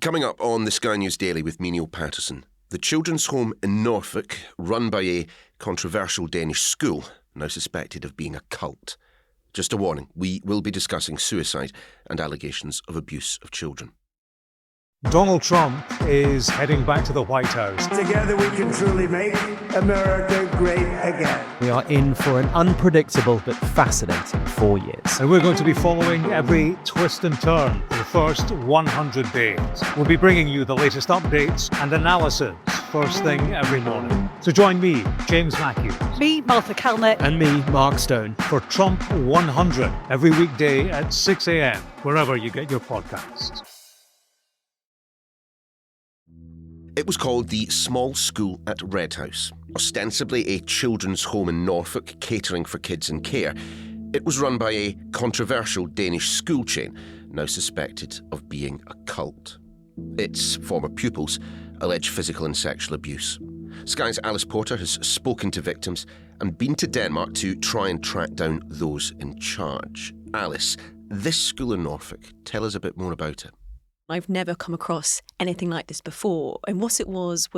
Coming up on the Sky News Daily with me, Niall Paterson. The children's home in Norfolk, run by a controversial Danish school, now suspected of being a cult. Just a warning, we will be discussing suicide and allegations of abuse of children. Donald Trump is heading back to the White House. Together we can truly make America great again. We are in for an unpredictable but fascinating 4 years. And we're going to be following every twist and turn for the first 100 days. We'll be bringing you the latest updates and analysis first thing every morning. So join me, James Matthews. Me, Martha Kellner. And me, Mark Stone. For Trump 100, every weekday at 6 a.m, wherever you get your podcasts. It was called the Small School at Red House, ostensibly a children's home in Norfolk catering for kids in care. It was run by a controversial Danish school chain, now suspected of being a cult. Its former pupils allege physical and sexual abuse. Sky's Alice Porter has spoken to victims and been to Denmark to try and track down those in charge. Alice, this school in Norfolk, tell us a bit more about it. I've never come across anything like this before. And what it was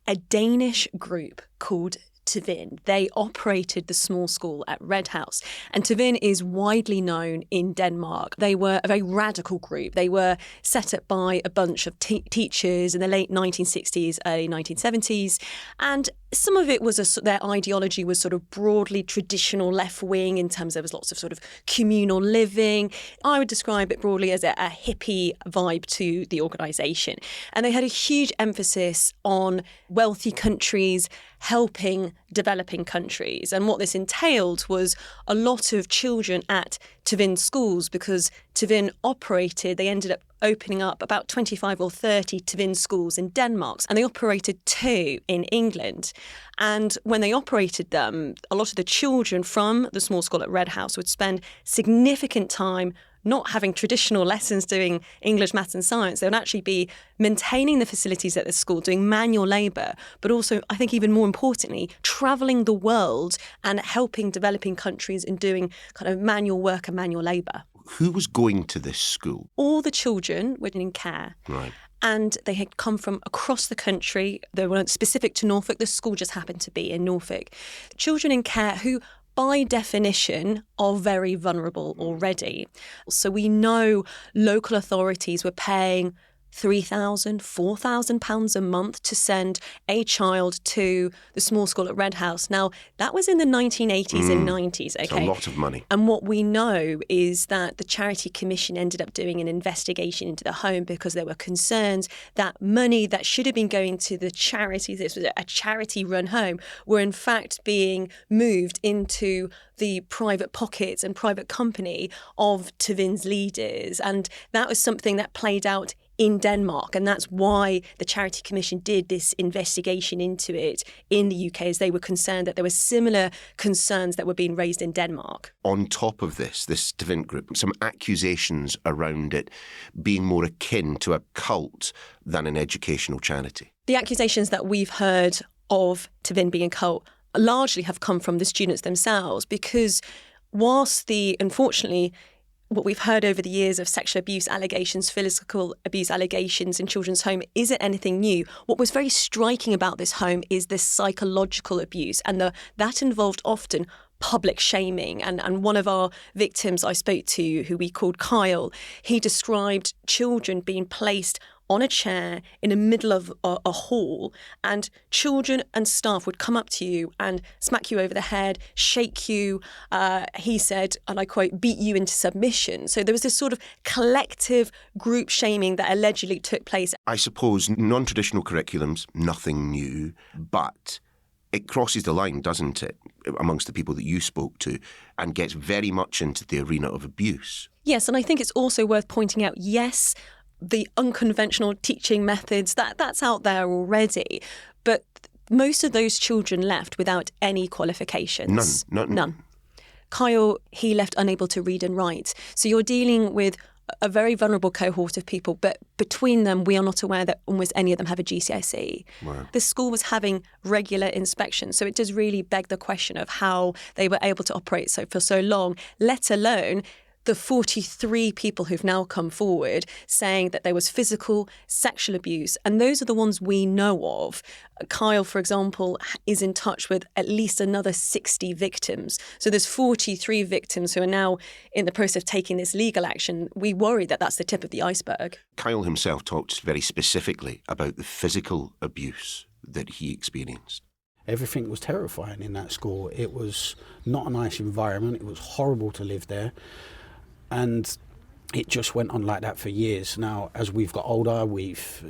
a Danish group called Tvind. They operated the small school at Red House. And Tvind is widely known in Denmark. They were a very radical group. They were set up by a bunch of teachers in the late 1960s, early 1970s. And some of it was their ideology was sort of broadly traditional left-wing in terms of there was lots of sort of communal living. I would describe it broadly as a hippie vibe to the organisation. And they had a huge emphasis on wealthy countries helping developing countries. And what this entailed was a lot of children at Tvind schools because Tvind operated, they ended up opening up about 25 or 30 Tvind schools in Denmark. And they operated 2 in England. And when they operated them, a lot of the children from the small school at Red House would spend significant time not having traditional lessons doing English, maths and science. They would actually be maintaining the facilities at the school, doing manual labour, but also, I think even more importantly, travelling the world and helping developing countries in doing kind of manual work and manual labour. Who was going to this school? All the children were in care. Right. And they had come from across the country. They weren't specific to Norfolk. The school just happened to be in Norfolk. Children in care who, by definition, are very vulnerable already. So we know local authorities were paying £3,000, £4,000 a month to send a child to the small school at Red House. Now, that was in the 1980s and 90s, okay? It's a lot of money. And what we know is that the Charity Commission ended up doing an investigation into the home because there were concerns that money that should have been going to the charity, this was a charity-run home, were in fact being moved into the private pockets and private company of Tvind's leaders. And that was something that played out in Denmark. And that's why the Charity Commission did this investigation into it in the UK, as they were concerned that there were similar concerns that were being raised in Denmark. On top of this Tvind group, some accusations around it being more akin to a cult than an educational charity. The accusations that we've heard of Tvind being a cult largely have come from the students themselves, because whilst unfortunately, what we've heard over the years of sexual abuse allegations, physical abuse allegations in children's home isn't anything new. What was very striking about this home is the psychological abuse, and that involved often public shaming. And one of our victims I spoke to, who we called Kyle, he described children being placed on a chair in the middle of a hall, and children and staff would come up to you and smack you over the head, shake you, he said, and I quote, beat you into submission. So there was this sort of collective group shaming that allegedly took place. I suppose non-traditional curriculums, nothing new, but it crosses the line, doesn't it, amongst the people that you spoke to, and gets very much into the arena of abuse. Yes, and I think it's also worth pointing out, yes, the unconventional teaching methods, that's out there already. But most of those children left without any qualifications. None. Kyle, he left unable to read and write. So you're dealing with a very vulnerable cohort of people, but between them, we are not aware that almost any of them have a GCSE. Wow. The school was having regular inspections, so it does really beg the question of how they were able to operate for so long, let alone the 43 people who've now come forward saying that there was physical, sexual abuse, and those are the ones we know of. Kyle, for example, is in touch with at least another 60 victims. So there's 43 victims who are now in the process of taking this legal action. We worry that that's the tip of the iceberg. Kyle himself talked very specifically about the physical abuse that he experienced. Everything was terrifying in that school. It was not a nice environment. It was horrible to live there. And it just went on like that for years. Now, as we've got older, we've,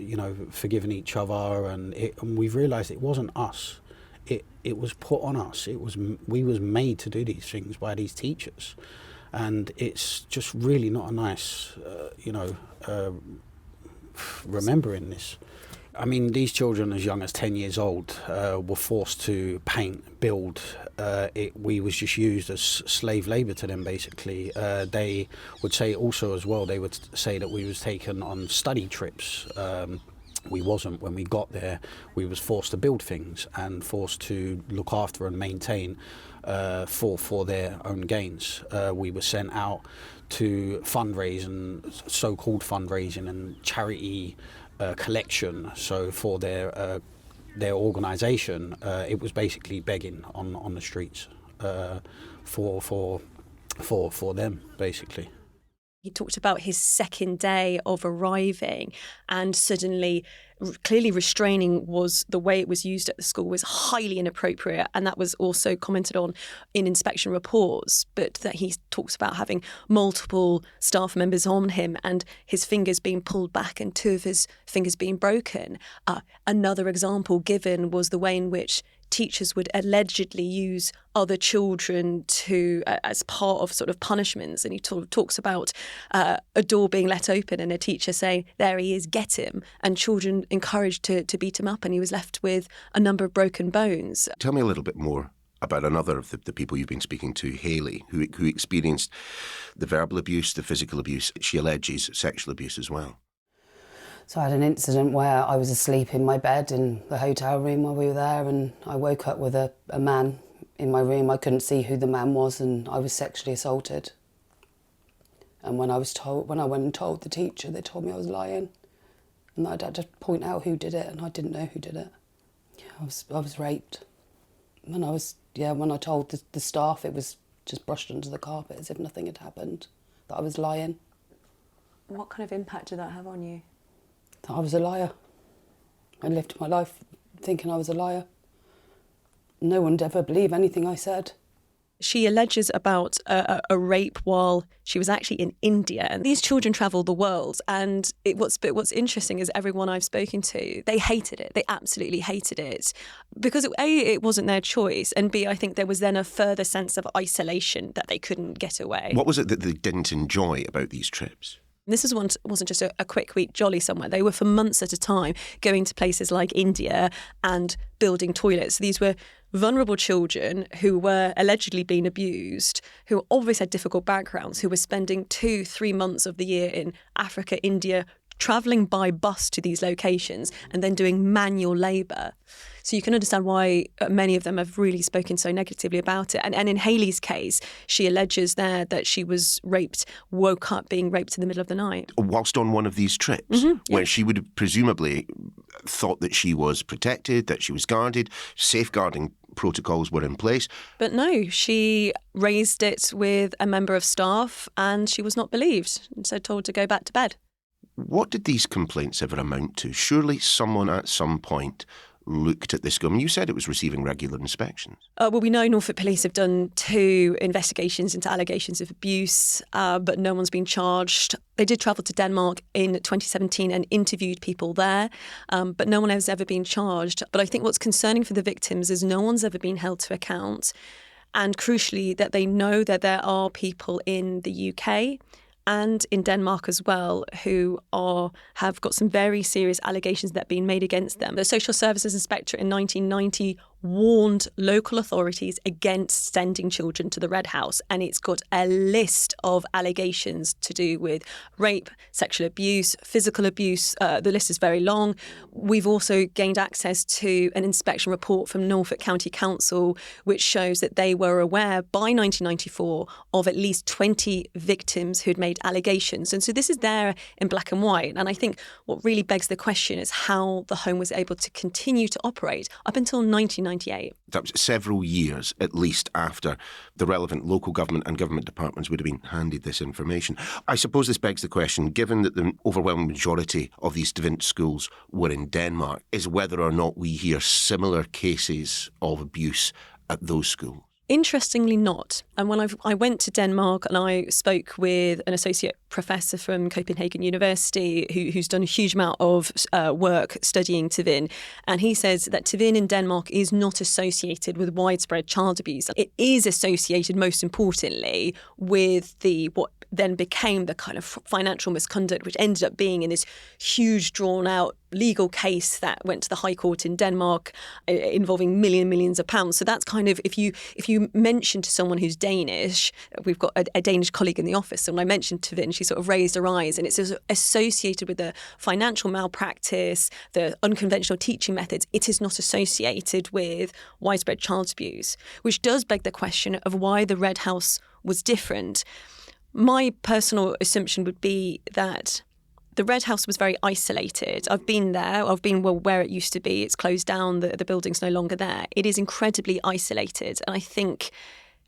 forgiven each other, and we've realised it wasn't us. It was put on us. We was made to do these things by these teachers. And it's just really not a nice, remembering this. I mean, these children as young as 10 years old were forced to paint, build. We was just used as slave labour to them, basically. They would say also as well, they would say that we was taken on study trips. We wasn't. When we got there, we was forced to build things and forced to look after and maintain for their own gains. We were sent out to fundraising, so-called fundraising and charity collection. So for their organisation, it was basically begging on the streets for them, basically. He talked about his second day of arriving, and suddenly, clearly restraining was the way it was used at the school was highly inappropriate, and that was also commented on in inspection reports. But that he talks about having multiple staff members on him and his fingers being pulled back and 2 of his fingers being broken. Another example given was the way in which teachers would allegedly use other children as part of sort of punishments. And he talks about a door being let open and a teacher saying, "There he is, get him," and children encouraged to beat him up, and he was left with a number of broken bones. Tell me a little bit more about another of the people you've been speaking to, Hayley, who experienced the verbal abuse, the physical abuse. She alleges sexual abuse as well. So I had an incident where I was asleep in my bed in the hotel room while we were there, and I woke up with a man in my room. I couldn't see who the man was, and I was sexually assaulted. And when I went and told the teacher, they told me I was lying. And I'd had to point out who did it, and I didn't know who did it. Yeah, I was raped. And when I told the staff, it was just brushed under the carpet as if nothing had happened, that I was lying. What kind of impact did that have on you? That I was a liar. I lived my life thinking I was a liar. No one would ever believe anything I said. She alleges about a rape while she was actually in India. And these children travel the world. And what's interesting is everyone I've spoken to, they hated it. They absolutely hated it. Because A, it wasn't their choice. And B, I think there was then a further sense of isolation that they couldn't get away. What was it that they didn't enjoy about these trips? This wasn't just a quick week jolly somewhere. They were for months at a time going to places like India and building toilets. These were vulnerable children who were allegedly being abused, who obviously had difficult backgrounds, who were spending 2-3 months of the year in Africa, India, travelling by bus to these locations and then doing manual labour. So you can understand why many of them have really spoken so negatively about it. And in Hayley's case, she alleges there that she was raped, woke up being raped in the middle of the night. Whilst on one of these trips, where she would have presumably thought that she was protected, that she was guarded, safeguarding protocols were in place. But no, she raised it with a member of staff and she was not believed, and so told to go back to bed. What did these complaints ever amount to? Surely someone at some point looked at this school. I mean, you said it was receiving regular inspections. Well, we know Norfolk Police have done 2 investigations into allegations of abuse, but no one's been charged. They did travel to Denmark in 2017 and interviewed people there, but no one has ever been charged. But I think what's concerning for the victims is no one's ever been held to account. And crucially, that they know that there are people in the UK and in Denmark as well, who have got some very serious allegations that have been made against them. The social services inspector in 1990 warned local authorities against sending children to the Red House. And it's got a list of allegations to do with rape, sexual abuse, physical abuse. The list is very long. We've also gained access to an inspection report from Norfolk County Council, which shows that they were aware by 1994 of at least 20 victims who'd made allegations. And so this is there in black and white. And I think what really begs the question is how the home was able to continue to operate up until 1998. That was several years, at least, after the relevant local government and government departments would have been handed this information. I suppose this begs the question, given that the overwhelming majority of these Tvind schools were in Denmark, is whether or not we hear similar cases of abuse at those schools. Interestingly not. And when I went to Denmark and I spoke with an associate professor from Copenhagen University who's done a huge amount of work studying Tvind, and he says that Tvind in Denmark is not associated with widespread child abuse. It is associated, most importantly, with what then became the kind of financial misconduct, which ended up being in this huge drawn-out legal case that went to the High Court in Denmark involving millions of pounds. So that's kind of, if you mention to someone who's Danish, we've got a Danish colleague in the office, and when I mentioned Tvind, she sort of raised her eyes, and it's associated with the financial malpractice, the unconventional teaching methods. It is not associated with widespread child abuse, which does beg the question of why the Red House was different. My personal assumption would be that the Red House was very isolated. I've been there. I've been where it used to be. It's closed down. The building's no longer there. It is incredibly isolated. And I think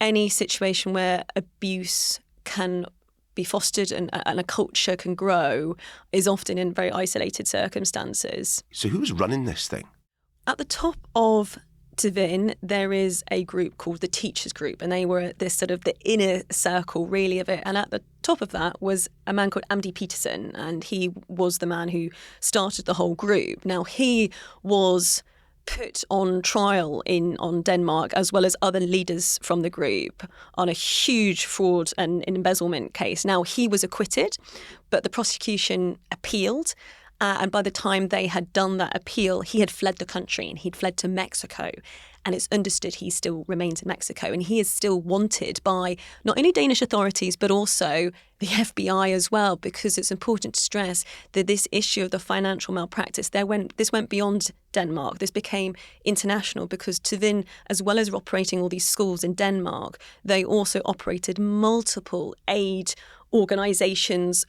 any situation where abuse can be fostered and a culture can grow is often in very isolated circumstances. So who's running this thing? At the top of Tvind, there is a group called the Teachers Group, and they were this sort of the inner circle really of it. And at the top of that was a man called Niall Paterson, and he was the man who started the whole group. Now, he was put on trial on Denmark, as well as other leaders from the group, on a huge fraud and embezzlement case. Now, he was acquitted, but the prosecution appealed. And by the time they had done that appeal, he had fled the country and he'd fled to Mexico. And it's understood he still remains in Mexico. And he is still wanted by not only Danish authorities, but also the FBI as well, because it's important to stress that this issue of the financial malpractice, this went beyond Denmark. This became international because Tvind, as well as operating all these schools in Denmark, they also operated multiple aid organisations,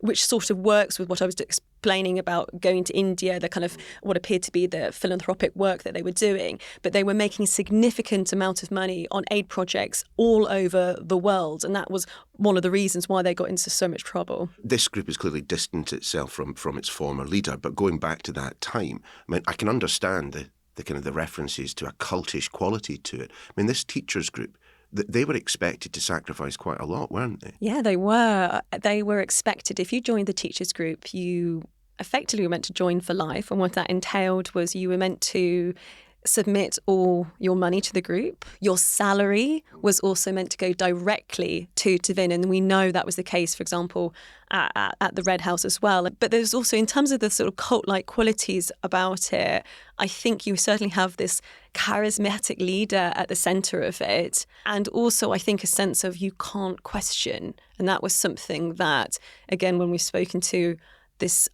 which sort of works with what I was explaining about going to India, the kind of what appeared to be the philanthropic work that they were doing. But they were making a significant amount of money on aid projects all over the world. And that was one of the reasons why they got into so much trouble. This group has clearly distanced itself from its former leader. But going back to that time, I mean, I can understand the kind of the references to a cultish quality to it. I mean, this teachers group, they were expected to sacrifice quite a lot, weren't they? Yeah, they were. They were expected. If you joined the teachers group, you effectively were meant to join for life. And what that entailed was you were meant to submit all your money to the group. Your salary was also meant to go directly to Tvind. And we know that was the case, for example, at the Red House as well. But there's also, in terms of the sort of cult-like qualities about it, I think you certainly have this charismatic leader at the centre of it. And also, I think, a sense of you can't question. And that was something that, again, when we've spoken to this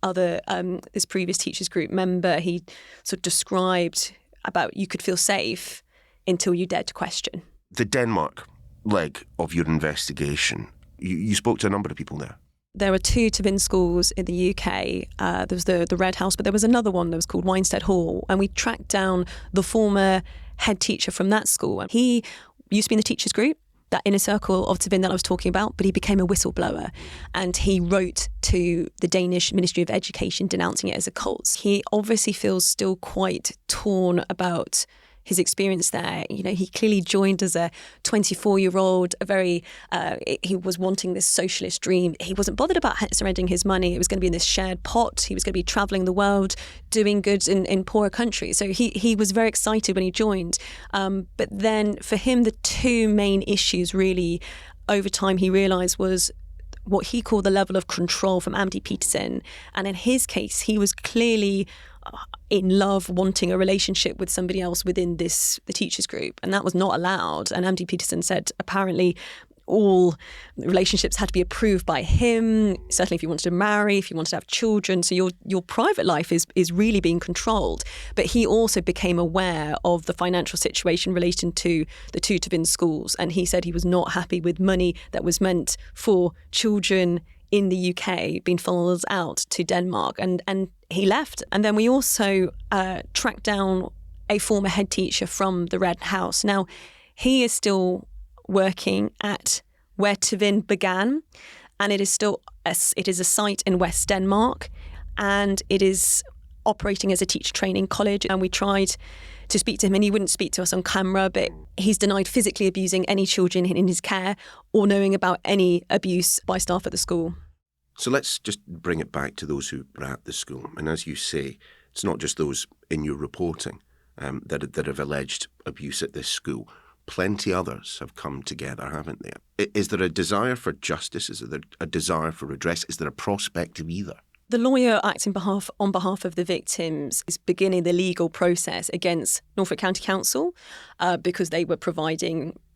previous teachers group member, he sort of described about you could feel safe until you dared to question. The Denmark leg of your investigation, you spoke to a number of people there. There were 2 Tvind schools in the UK. There was the Red House, but there was another one that was called Winstead Hall. And we tracked down the former head teacher from that school. He used to be in the teachers group, that inner circle of Tvind that I was talking about, but he became a whistleblower. And he wrote to the Danish Ministry of Education denouncing it as a cult. He obviously feels still quite torn about his experience there. You know, he clearly joined as a 24-year-old, he was wanting this socialist dream. He wasn't bothered about surrendering his money. It was going to be in this shared pot. He was going to be travelling the world, doing good in poorer countries. So he was very excited when he joined. But then for him, the 2 main issues really over time he realised was what he called the level of control from Niall Paterson. And in his case, he was clearly in love, wanting a relationship with somebody else within the teachers group, and that was not allowed. And MD Peterson said apparently all relationships had to be approved by him, certainly if you wanted to marry, if you wanted to have children. So your private life is really being controlled. But he also became aware of the financial situation relating to the two Tvind schools, and he said he was not happy with money that was meant for children in the UK being funneled out to Denmark, and he left. And then we also tracked down a former head teacher from the Red House. Now, he is still working at where Tvind began, and it is a site in West Denmark, and it is operating as a teacher training college. And we tried to speak to him, and he wouldn't speak to us on camera, but he's denied physically abusing any children in his care or knowing about any abuse by staff at the school. So let's just bring it back to those who were at the school. And as you say, it's not just those in your reporting that have alleged abuse at this school. Plenty others have come together, haven't they? Is there a desire for justice? Is there a desire for redress? Is there a prospect of either? The lawyer acting on behalf of the victims is beginning the legal process against Norfolk County Council because they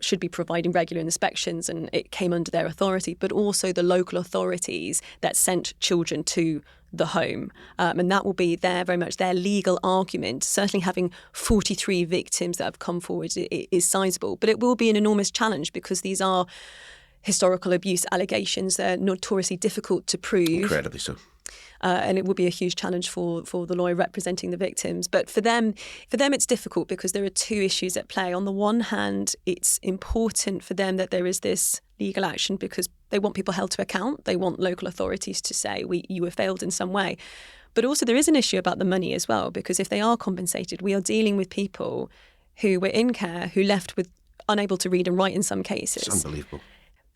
should be providing regular inspections, and it came under their authority, but also the local authorities that sent children to the home. And that will be very much their legal argument. Certainly having 43 victims that have come forward is sizable, but it will be an enormous challenge because these are historical abuse allegations. They're notoriously difficult to prove. Incredibly so. And it would be a huge challenge for the lawyer representing the victims. But for them, it's difficult because there are two issues at play. On the one hand, it's important for them that there is this legal action because they want people held to account. They want local authorities to say, you were failed in some way. But also there is an issue about the money as well, because if they are compensated, we are dealing with people who were in care, who left with unable to read and write in some cases. It's unbelievable.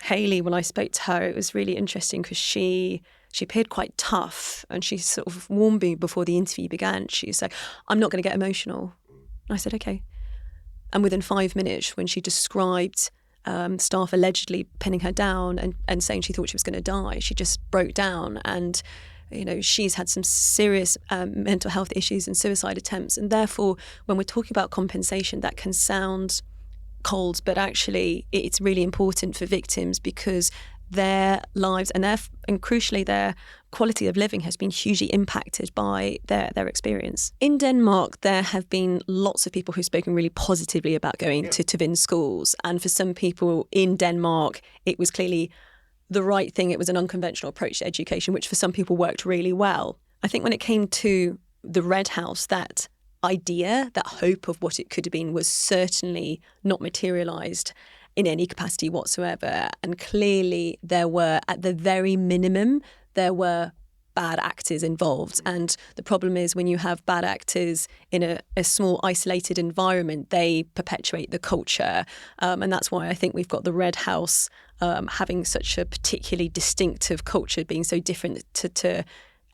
Hayley, when I spoke to her, it was really interesting because she appeared quite tough, and she sort of warned me before the interview began. She said, "I'm not going to get emotional." And I said, "Okay." And within 5 minutes, when she described staff allegedly pinning her down and saying she thought she was going to die, she just broke down. And she's had some serious mental health issues and suicide attempts. And therefore, when we're talking about compensation, that can sound cold, but actually it's really important for victims because their lives and crucially their quality of living has been hugely impacted by their experience. In Denmark, there have been lots of people who've spoken really positively about going to Tvind schools. And for some people in Denmark, it was clearly the right thing. It was an unconventional approach to education, which for some people worked really well. I think when it came to the Red House, that idea, that hope of what it could have been was certainly not materialised in any capacity whatsoever. And clearly there were, at the very minimum, there were bad actors involved. And the problem is when you have bad actors in a small isolated environment, they perpetuate the culture. And that's why I think we've got the Red House having such a particularly distinctive culture, being so different to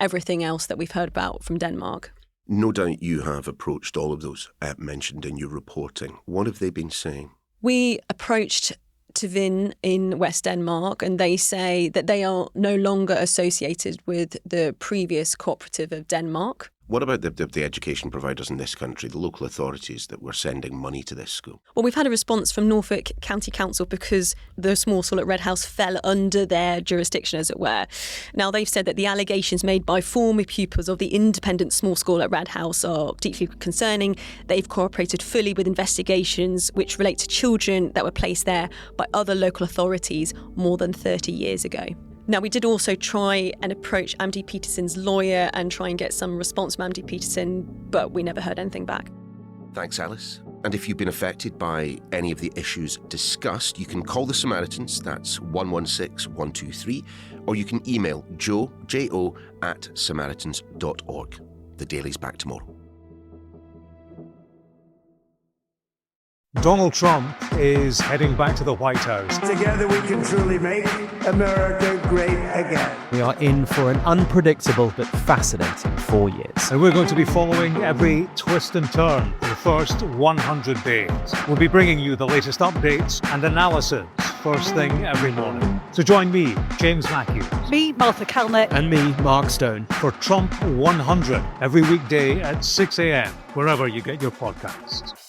everything else that we've heard about from Denmark. No doubt you have approached all of those mentioned in your reporting. What have they been saying? We approached Tvind in West Denmark, and they say that they are no longer associated with the previous cooperative of Denmark. What about the education providers in this country, the local authorities that were sending money to this school? Well, we've had a response from Norfolk County Council because the small school at Red House fell under their jurisdiction, as it were. Now, they've said that the allegations made by former pupils of the independent small school at Red House are deeply concerning. They've cooperated fully with investigations which relate to children that were placed there by other local authorities more than 30 years ago. Now, we did also try and approach MD Peterson's lawyer and try and get some response from MD Peterson, but we never heard anything back. Thanks, Alice. And if you've been affected by any of the issues discussed, you can call the Samaritans, that's 116 123, or you can email jo@samaritans.org. The Daily's back tomorrow. Donald Trump is heading back to the White House. Together we can truly make America great again. We are in for an unpredictable but fascinating 4 years. And we're going to be following every twist and turn for the first 100 days. We'll be bringing you the latest updates and analysis first thing every morning. So join me, James Matthews. Me, Martha Kalnick. And me, Mark Stone. For Trump 100 every weekday at 6 a.m, wherever you get your podcasts.